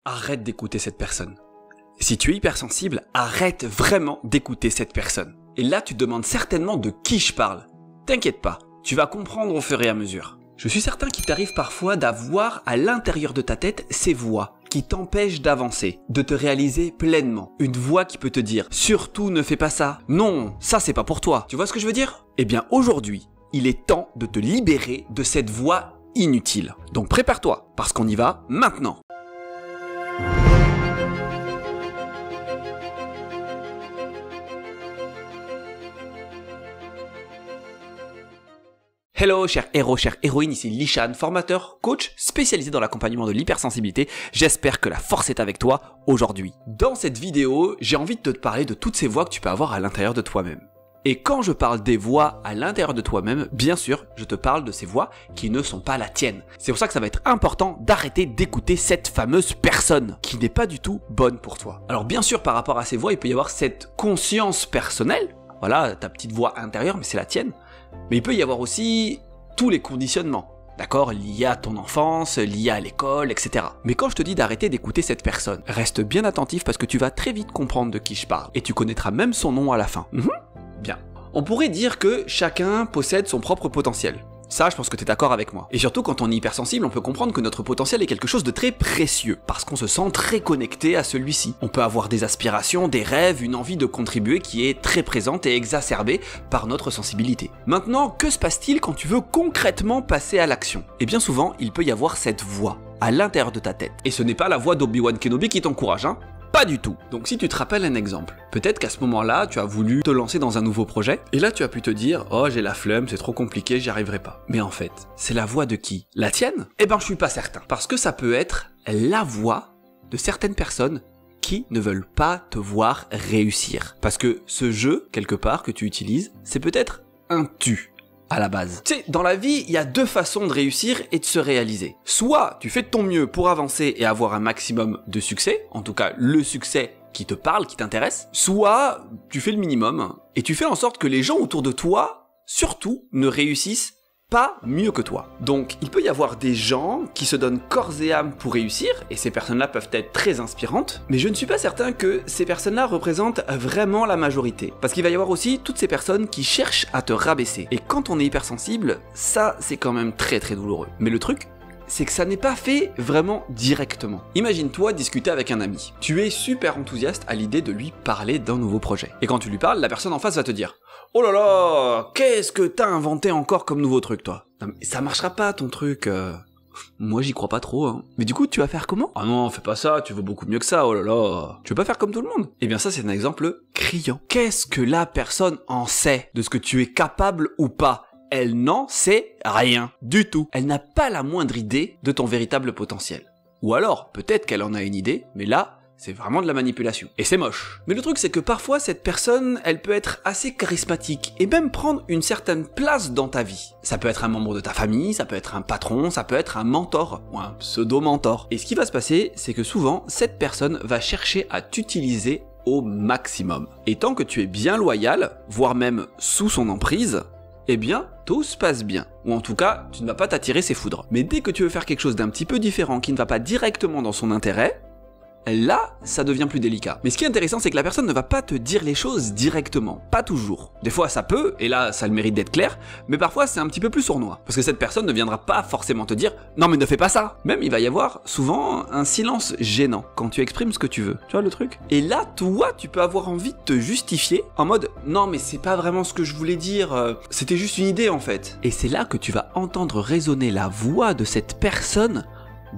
arrête d'écouter cette personne. Si tu es hypersensible, arrête vraiment d'écouter cette personne. Et là, tu te demandes certainement de qui je parle. T'inquiète pas, tu vas comprendre au fur et à mesure. Je suis certain qu'il t'arrive parfois d'avoir à l'intérieur de ta tête ces voix qui t'empêchent d'avancer, de te réaliser pleinement. Une voix qui peut te dire « Surtout ne fais pas ça. Non, ça c'est pas pour toi. » Tu vois ce que je veux dire? Eh bien aujourd'hui, il est temps de te libérer de cette voix inutile. Donc prépare-toi, parce qu'on y va maintenant. Hello chers héros, chères héroïnes, ici Lishan, formateur, coach spécialisé dans l'accompagnement de l'hypersensibilité. J'espère que la force est avec toi aujourd'hui. Dans cette vidéo, j'ai envie de te parler de toutes ces voix que tu peux avoir à l'intérieur de toi-même. Et quand je parle des voix à l'intérieur de toi-même, bien sûr, je te parle de ces voix qui ne sont pas la tienne. C'est pour ça que ça va être important d'arrêter d'écouter cette fameuse personne qui n'est pas du tout bonne pour toi. Alors bien sûr, par rapport à ces voix, il peut y avoir cette conscience personnelle. Voilà, ta petite voix intérieure, mais c'est la tienne. Mais il peut y avoir aussi tous les conditionnements, d'accord, liés à ton enfance, liés à l'école, etc. Mais quand je te dis d'arrêter d'écouter cette personne, reste bien attentif parce que tu vas très vite comprendre de qui je parle. Et tu connaîtras même son nom à la fin. Bien. On pourrait dire que chacun possède son propre potentiel. Ça, je pense que tu es d'accord avec moi. Et surtout, quand on est hypersensible, on peut comprendre que notre potentiel est quelque chose de très précieux, parce qu'on se sent très connecté à celui-ci. On peut avoir des aspirations, des rêves, une envie de contribuer qui est très présente et exacerbée par notre sensibilité. Maintenant, que se passe-t-il quand tu veux concrètement passer à l'action? Et bien souvent, il peut y avoir cette voix à l'intérieur de ta tête. Et ce n'est pas la voix d'Obi-Wan Kenobi qui t'encourage, hein. Pas du tout. Donc si tu te rappelles un exemple, peut-être qu'à ce moment-là, tu as voulu te lancer dans un nouveau projet, et là tu as pu te dire « Oh, j'ai la flemme, c'est trop compliqué, j'y arriverai pas. » Mais en fait, c'est la voix de qui? La tienne? Eh ben je suis pas certain. Parce que ça peut être la voix de certaines personnes qui ne veulent pas te voir réussir. Parce que ce jeu, quelque part, que tu utilises, c'est peut-être un tu. À la base. Tu sais, dans la vie, il y a deux façons de réussir et de se réaliser. Soit tu fais de ton mieux pour avancer et avoir un maximum de succès, en tout cas le succès qui te parle, qui t'intéresse, soit tu fais le minimum et tu fais en sorte que les gens autour de toi, surtout, ne réussissent pas mieux que toi. Donc, il peut y avoir des gens qui se donnent corps et âme pour réussir, et ces personnes-là peuvent être très inspirantes, mais je ne suis pas certain que ces personnes-là représentent vraiment la majorité. Parce qu'il va y avoir aussi toutes ces personnes qui cherchent à te rabaisser. Et quand on est hypersensible, ça, c'est quand même très très douloureux. Mais le truc, c'est que ça n'est pas fait vraiment directement. Imagine-toi discuter avec un ami. Tu es super enthousiaste à l'idée de lui parler d'un nouveau projet. Et quand tu lui parles, la personne en face va te dire « Oh là là, qu'est-ce que t'as inventé encore comme nouveau truc, toi ?» Non, mais ça marchera pas, ton truc. Moi, j'y crois pas trop, hein. Mais du coup, tu vas faire comment? Ah non, fais pas ça, tu veux beaucoup mieux que ça, oh là là. Tu veux pas faire comme tout le monde? Eh bien ça, c'est un exemple criant. Qu'est-ce que la personne en sait de ce que tu es capable ou pas? Elle n'en sait rien du tout. Elle n'a pas la moindre idée de ton véritable potentiel. Ou alors, peut-être qu'elle en a une idée, mais là, c'est vraiment de la manipulation. Et c'est moche. Mais le truc, c'est que parfois, cette personne, elle peut être assez charismatique et même prendre une certaine place dans ta vie. Ça peut être un membre de ta famille, ça peut être un patron, ça peut être un mentor ou un pseudo-mentor. Et ce qui va se passer, c'est que souvent, cette personne va chercher à t'utiliser au maximum. Et tant que tu es bien loyal, voire même sous son emprise, eh bien, tout se passe bien. Ou en tout cas, tu ne vas pas t'attirer ses foudres. Mais dès que tu veux faire quelque chose d'un petit peu différent, qui ne va pas directement dans son intérêt, là, ça devient plus délicat. Mais ce qui est intéressant, c'est que la personne ne va pas te dire les choses directement. Pas toujours. Des fois, ça peut, et là, ça a le mérite d'être clair, mais parfois, c'est un petit peu plus sournois. Parce que cette personne ne viendra pas forcément te dire « Non, mais ne fais pas ça !» Même, il va y avoir souvent un silence gênant quand tu exprimes ce que tu veux. Tu vois le truc? Et là, toi, tu peux avoir envie de te justifier en mode « Non, mais c'est pas vraiment ce que je voulais dire, c'était juste une idée, en fait. » Et c'est là que tu vas entendre résonner la voix de cette personne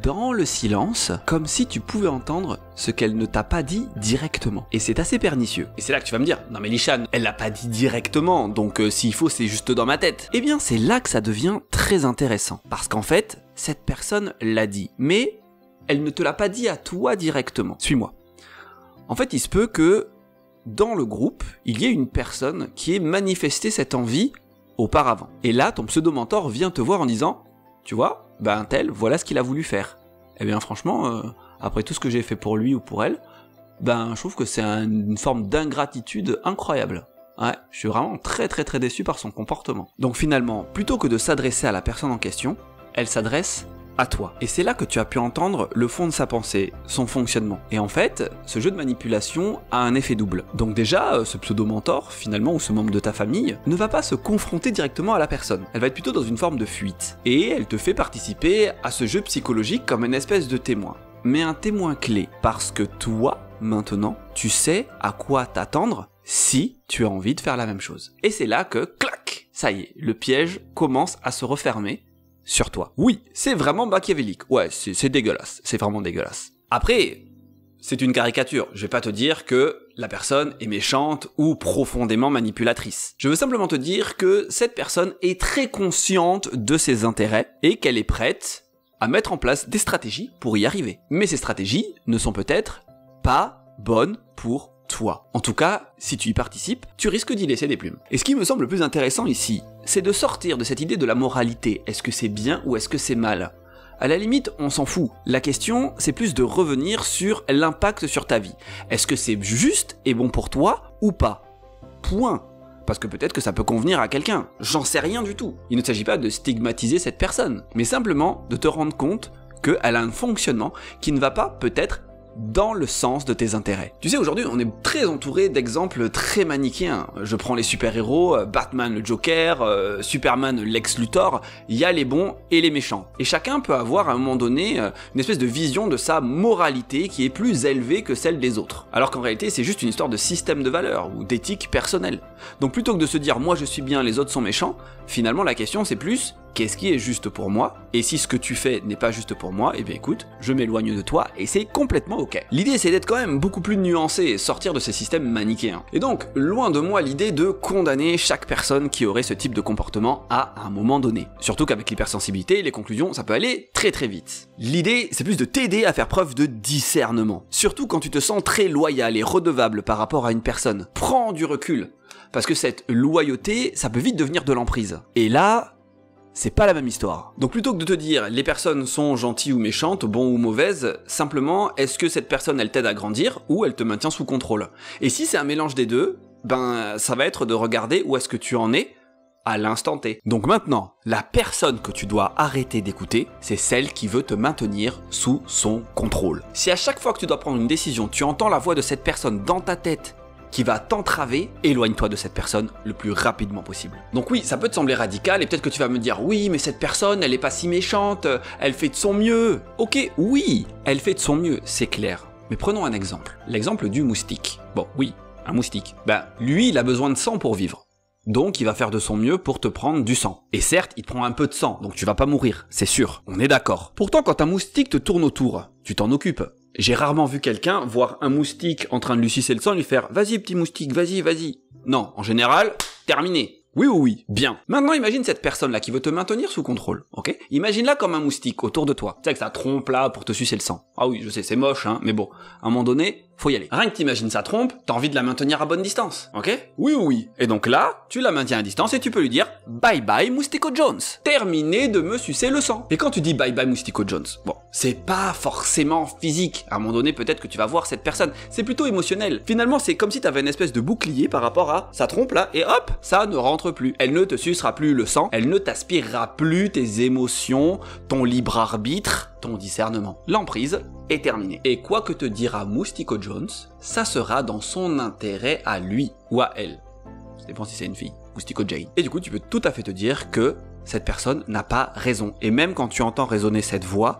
dans le silence, comme si tu pouvais entendre ce qu'elle ne t'a pas dit directement. Et c'est assez pernicieux. Et c'est là que tu vas me dire, non mais Lishan, elle l'a pas dit directement, donc s'il faut, c'est juste dans ma tête. Eh bien, c'est là que ça devient très intéressant. Parce qu'en fait, cette personne l'a dit, mais elle ne te l'a pas dit à toi directement. Suis-moi. En fait, il se peut que, dans le groupe, il y ait une personne qui ait manifesté cette envie auparavant. Et là, ton pseudo-mentor vient te voir en disant, tu vois, ben tel, voilà ce qu'il a voulu faire. Eh bien franchement, après tout ce que j'ai fait pour lui ou pour elle, ben je trouve que c'est une forme d'ingratitude incroyable. Ouais, je suis vraiment très déçu par son comportement. Donc finalement, plutôt que de s'adresser à la personne en question, elle s'adresse à toi. Et c'est là que tu as pu entendre le fond de sa pensée, son fonctionnement. Et en fait, ce jeu de manipulation a un effet double. Donc déjà, ce pseudo-mentor, finalement, ou ce membre de ta famille, ne va pas se confronter directement à la personne. Elle va être plutôt dans une forme de fuite. Et elle te fait participer à ce jeu psychologique comme une espèce de témoin. Mais un témoin clé, parce que toi, maintenant, tu sais à quoi t'attendre si tu as envie de faire la même chose. Et c'est là que, clac, ça y est, le piège commence à se refermer sur toi. Oui, c'est vraiment machiavélique. Ouais, c'est dégueulasse. C'est vraiment dégueulasse. Après, c'est une caricature. Je vais pas te dire que la personne est méchante ou profondément manipulatrice. Je veux simplement te dire que cette personne est très consciente de ses intérêts et qu'elle est prête à mettre en place des stratégies pour y arriver. Mais ces stratégies ne sont peut-être pas bonnes pour toi. En tout cas, si tu y participes, tu risques d'y laisser des plumes. Et ce qui me semble le plus intéressant ici, c'est de sortir de cette idée de la moralité. Est-ce que c'est bien ou est-ce que c'est mal ? À la limite, on s'en fout. La question, c'est plus de revenir sur l'impact sur ta vie. Est-ce que c'est juste et bon pour toi ou pas ? Point. Parce que peut-être que ça peut convenir à quelqu'un. J'en sais rien du tout. Il ne s'agit pas de stigmatiser cette personne, mais simplement de te rendre compte qu'elle a un fonctionnement qui ne va pas peut-être dans le sens de tes intérêts. Tu sais, aujourd'hui, on est très entouré d'exemples très manichéens. Je prends les super-héros, Batman le Joker, Superman Lex Luthor, il y a les bons et les méchants. Et chacun peut avoir à un moment donné une espèce de vision de sa moralité qui est plus élevée que celle des autres. Alors qu'en réalité, c'est juste une histoire de système de valeurs ou d'éthique personnelle. Donc plutôt que de se dire « moi je suis bien, les autres sont méchants », finalement la question c'est plus « qu'est-ce qui est juste pour moi ?» Et si ce que tu fais n'est pas juste pour moi, eh bien écoute, je m'éloigne de toi et c'est complètement ok. L'idée c'est d'être quand même beaucoup plus nuancé et sortir de ces systèmes manichéens. Et donc, loin de moi l'idée de condamner chaque personne qui aurait ce type de comportement à un moment donné. Surtout qu'avec l'hypersensibilité, les conclusions, ça peut aller très très vite. L'idée, c'est plus de t'aider à faire preuve de discernement. Surtout quand tu te sens très loyal et redevable par rapport à une personne. Prends du recul. Parce que cette loyauté, ça peut vite devenir de l'emprise. Et là, c'est pas la même histoire. Donc plutôt que de te dire les personnes sont gentilles ou méchantes, bonnes ou mauvaises, simplement est-ce que cette personne elle t'aide à grandir ou elle te maintient sous contrôle. Et si c'est un mélange des deux, ben ça va être de regarder où est-ce que tu en es à l'instant T. Donc maintenant, la personne que tu dois arrêter d'écouter, c'est celle qui veut te maintenir sous son contrôle. Si à chaque fois que tu dois prendre une décision, tu entends la voix de cette personne dans ta tête qui va t'entraver, éloigne-toi de cette personne le plus rapidement possible. Donc oui, ça peut te sembler radical et peut-être que tu vas me dire « Oui, mais cette personne, elle est pas si méchante, elle fait de son mieux. » Ok, oui, elle fait de son mieux, c'est clair. Mais prenons un exemple. L'exemple du moustique. Bon, oui, un moustique. Ben, lui, il a besoin de sang pour vivre. Donc il va faire de son mieux pour te prendre du sang. Et certes, il te prend un peu de sang, donc tu vas pas mourir, c'est sûr. On est d'accord. Pourtant, quand un moustique te tourne autour, tu t'en occupes. J'ai rarement vu quelqu'un voir un moustique en train de lui sucer le sang et lui faire « Vas-y petit moustique, vas-y, vas-y ». Non, en général, terminé. Oui ou oui, bien. Maintenant imagine cette personne-là qui veut te maintenir sous contrôle, ok? Imagine-la comme un moustique autour de toi. Tu sais, avec sa trompe là pour te sucer le sang. Ah oui, je sais, c'est moche, hein, mais bon, à un moment donné, faut y aller. Rien que t'imagines sa trompe, t'as envie de la maintenir à bonne distance, ok? Oui ou oui. Et donc là, tu la maintiens à distance et tu peux lui dire « Bye bye Moustico Jones ». Terminé de me sucer le sang. Et quand tu dis « Bye bye Moustico Jones », bon, c'est pas forcément physique. À un moment donné, peut-être que tu vas voir cette personne. C'est plutôt émotionnel. Finalement, c'est comme si t'avais une espèce de bouclier par rapport à sa trompe là, et hop, ça ne rentre plus. Elle ne te sucera plus le sang, elle ne t'aspirera plus tes émotions, ton libre arbitre, ton discernement. L'emprise est terminée. Et quoi que te dira Moustico Jones, ça sera dans son intérêt à lui ou à elle. Ça dépend si c'est une fille, Moustico Jane. Et du coup, tu peux tout à fait te dire que cette personne n'a pas raison. Et même quand tu entends résonner cette voix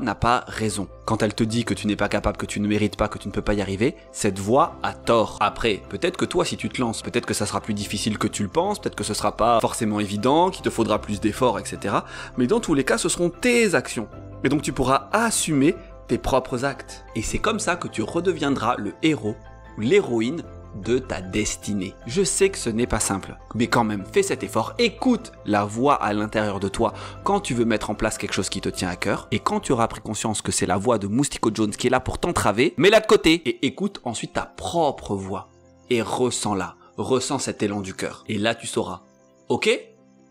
n'a pas raison. Quand elle te dit que tu n'es pas capable, que tu ne mérites pas, que tu ne peux pas y arriver, cette voix a tort. Après, peut-être que toi, si tu te lances, peut-être que ça sera plus difficile que tu le penses, peut-être que ce sera pas forcément évident, qu'il te faudra plus d'efforts, etc. Mais dans tous les cas, ce seront tes actions. Et donc tu pourras assumer tes propres actes. Et c'est comme ça que tu redeviendras le héros ou l'héroïne de ta destinée. Je sais que ce n'est pas simple, mais quand même, fais cet effort, écoute la voix à l'intérieur de toi quand tu veux mettre en place quelque chose qui te tient à cœur, et quand tu auras pris conscience que c'est la voix de Moustico Jones qui est là pour t'entraver, mets-la de côté, et écoute ensuite ta propre voix, et ressens-la, ressens cet élan du cœur, et là tu sauras, ok?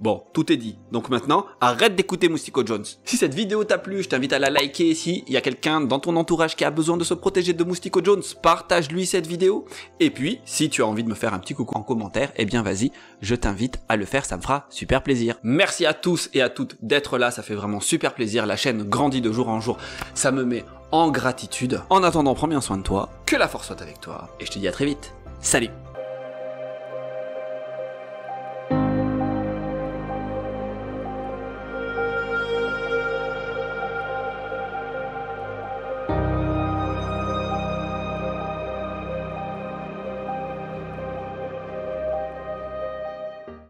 Bon, tout est dit. Donc maintenant, arrête d'écouter Moustico Jones. Si cette vidéo t'a plu, je t'invite à la liker. Si il y a quelqu'un dans ton entourage qui a besoin de se protéger de Moustico Jones, partage-lui cette vidéo. Et puis, si tu as envie de me faire un petit coucou en commentaire, eh bien vas-y, je t'invite à le faire, ça me fera super plaisir. Merci à tous et à toutes d'être là, ça fait vraiment super plaisir. La chaîne grandit de jour en jour, ça me met en gratitude. En attendant, prends bien soin de toi, que la force soit avec toi, et je te dis à très vite. Salut!